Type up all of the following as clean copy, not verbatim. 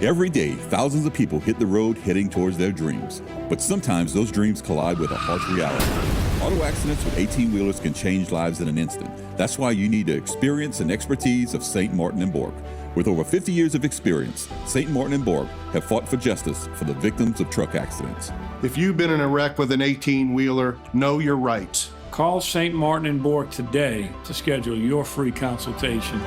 Every day, thousands of people hit the road heading towards their dreams. But sometimes those dreams collide with a harsh reality. Auto accidents with 18-wheelers can change lives in an instant. That's why you need the experience and expertise of St. Martin and Bork. With over 50 years of experience, St. Martin and Bork have fought for justice for the victims of truck accidents. If you've been in a wreck with an 18-wheeler, know your rights. Call St. Martin and Bork today to schedule your free consultation.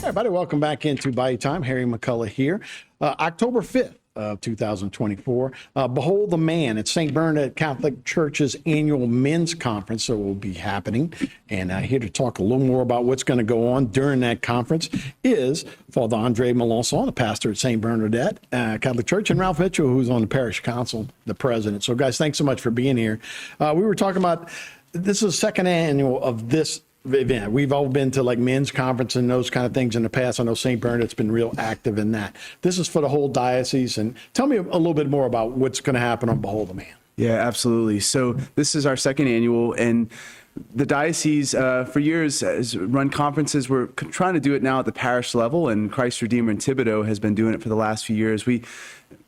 Everybody, welcome back into Bayou Time. Harry McCullough here. October 5th of 2024. Behold the Man at St. Bernadette Catholic Church's annual men's conference that will be happening. And here to talk a little more about what's going to go on during that conference is Father Andre Melanson, the pastor at St. Bernadette Catholic Church, and Ralph Mitchell, who's on the parish council, the president. So, guys, thanks so much for being here. We were talking about this is the second annual of this event. We've all been to like men's conference and those kind of things in the past. I know St. Bernadette's been real active in that. This is for the whole diocese. And tell me a little bit more about what's going to happen on Behold the Man. Yeah, absolutely. So this is our second annual, and the diocese for years has run conferences. We're trying to do it now at the parish level, and Christ Redeemer in Thibodaux has been doing it for the last few years.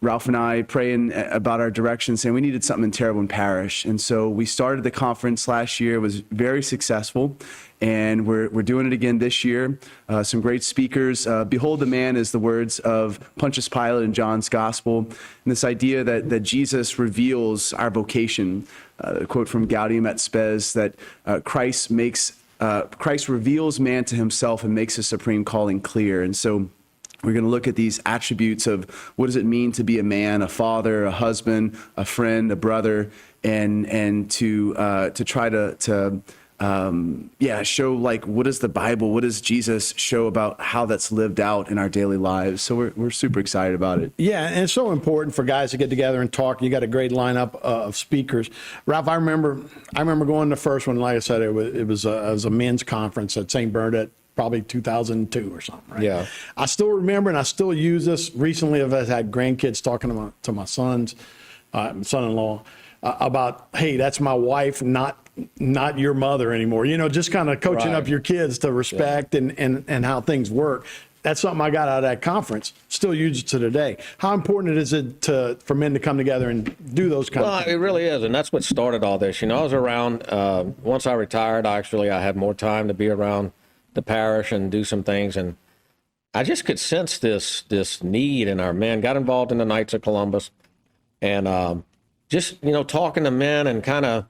Ralph and I praying about our direction, saying we needed something in Terrebonne Parish. And so we started the conference last year. It was very successful, and we're doing it again this year. Some great speakers. Behold the Man is the words of Pontius Pilate in John's Gospel. And this idea that Jesus reveals our vocation. A quote from Gaudium et Spes that Christ reveals man to himself and makes his supreme calling clear. And so we're going to look at these attributes of what does it mean to be a man, a father, a husband, a friend, a brother, and to try to show like what does the Bible, what does Jesus show about how that's lived out in our daily lives. So we're super excited about it. Yeah, and it's so important for guys to get together and talk. You got a great lineup of speakers. Ralph, I remember going to the first one. Like I said, it was a men's conference at St. Bernadette. Probably 2002 or something, right? Yeah. I still remember, and I still use this. Recently, I've had grandkids talking to my son-in-law, about, hey, that's my wife, not your mother anymore. You know, just kind of coaching up your kids to respect and how things work. That's something I got out of that conference. Still use it to today. How important is it for men to come together and do those kind of things? Well, it really is, and that's what started all this. You know, I was around, once I retired, I had more time to be around the parish and do some things, and I just could sense this need in our men. Got involved in the Knights of Columbus, and just talking to men and kind of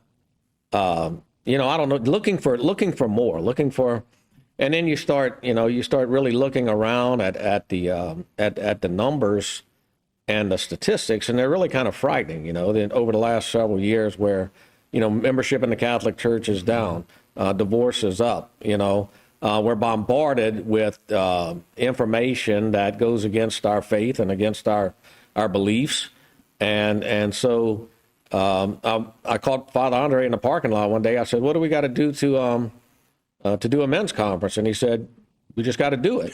I don't know, looking for more, and then you start really looking around at the numbers and the statistics, and they're really kind of frightening. Then over the last several years, where membership in the Catholic Church is down, divorce is up, we're bombarded with information that goes against our faith and against our beliefs. And so I called Father Andre in the parking lot one day. I said, what do we got to do to do a men's conference? And he said, we just got to do it,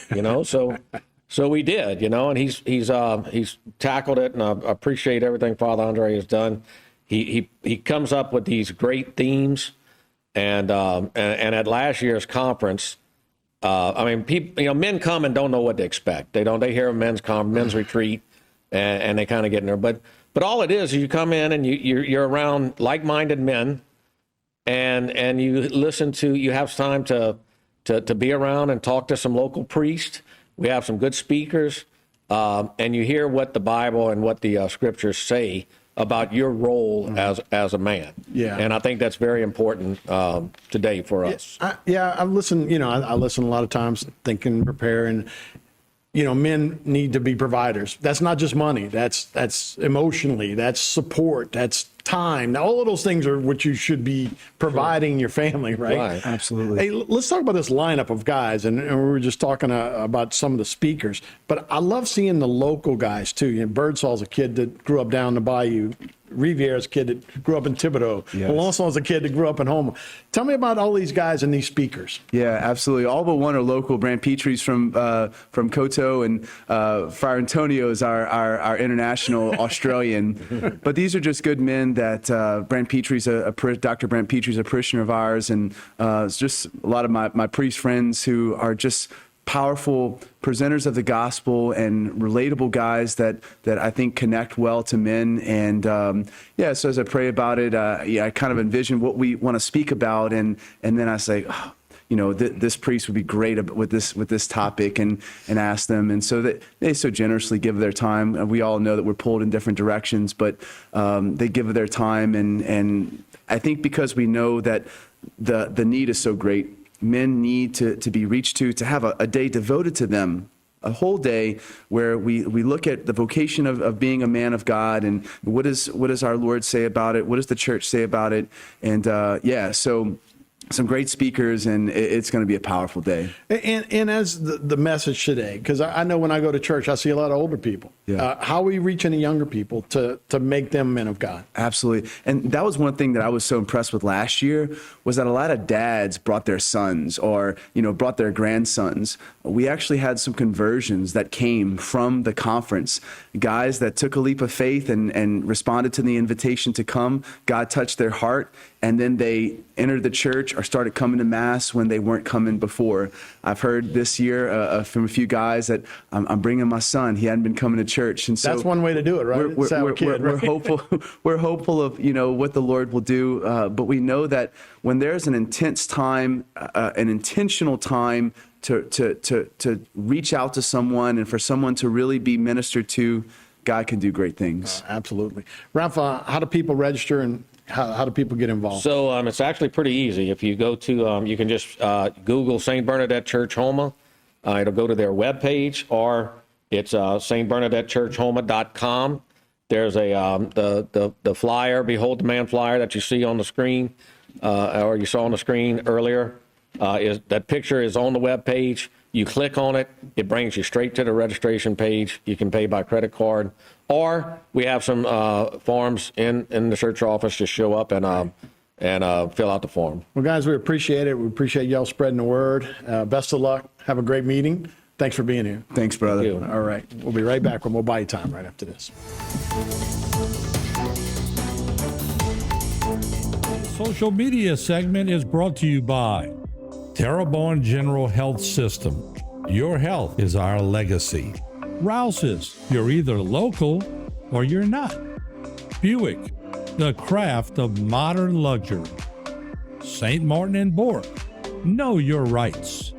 So we did, and he's tackled it, and I appreciate everything Father Andre has done. He comes up with these great themes. And at last year's conference, people, men come and don't know what to expect. They hear a men's retreat, and they kind of get in there. But all it is you come in and you're around like-minded men, and you have time to be around and talk to some local priests. We have some good speakers, and you hear what the Bible and what the scriptures say about your role as a man. Yeah. And I think that's very important today for us. I listen, I listen a lot of times, thinking, preparing. Men need to be providers. That's not just money. That's emotionally, that's support, that's time. Now, all of those things are what you should be providing your family, right? Right, absolutely. Hey, let's talk about this lineup of guys. And we were just talking about some of the speakers. But I love seeing the local guys, too. Birdsall's a kid that grew up down the Bayou, Riviere's a kid that grew up in Thibodeau. Yes. Melançon's a kid that grew up in Houma. Tell me about all these guys and these speakers. Yeah, absolutely. All but one are local. Brand Petrie's from Koto, and Friar Antonio is our international Australian. But these are just good men that Brand Petrie's Dr. Brand Petrie's a parishioner of ours, and it's just a lot of my priest friends who are just powerful presenters of the gospel and relatable guys that I think connect well to men. And so as I pray about it, I kind of envision what we want to speak about, and then I say, oh, this priest would be great with this topic, and ask them. And so that they so generously give their time. And we all know that we're pulled in different directions, but they give their time. And I think because we know that the need is so great, men need to be reached to have a day devoted to them, a whole day where we look at the vocation of being a man of God, and what does our Lord say about it? What does the church say about it? And so some great speakers, and it's going to be a powerful day. And as the message today, because I know when I go to church, I see a lot of older people. Yeah. How are we reaching the younger people to make them men of God? Absolutely. And that was one thing that I was so impressed with last year, was that a lot of dads brought their sons, or, brought their grandsons. We actually had some conversions that came from the conference, guys that took a leap of faith and responded to the invitation to come. God touched their heart, and then they entered the church or started coming to Mass when they weren't coming before. I've heard this year from a few guys that I'm bringing my son. He hadn't been coming to church, and so that's one way to do it, right? We're hopeful. We're hopeful of what the Lord will do, but we know that when there's an intense time, an intentional time to reach out to someone, and for someone to really be ministered to, God can do great things. Absolutely. Ralph, how do people register, and how do people get involved? So it's actually pretty easy. If you go to, you can just Google St. Bernadette Church Houma. It'll go to their webpage, or it's stbernadettechurchhouma.com. There's the flyer, Behold the Man flyer that you see on the screen, or you saw on the screen earlier. That picture is on the webpage. You click on it, it brings you straight to the registration page. You can pay by credit card, or we have some forms in the church office. Just show up and fill out the form. Well, guys, we appreciate it. We appreciate y'all spreading the word. Best of luck. Have a great meeting. Thanks for being here. Thanks, brother. Thank you. All right. We'll be right back with more Bayou Time right after this. Social media segment is brought to you by Terrebonne General Health System. Your health is our legacy. Rouse's, you're either local or you're not. Buick, the craft of modern luxury. St. Martin and Bourke, know your rights.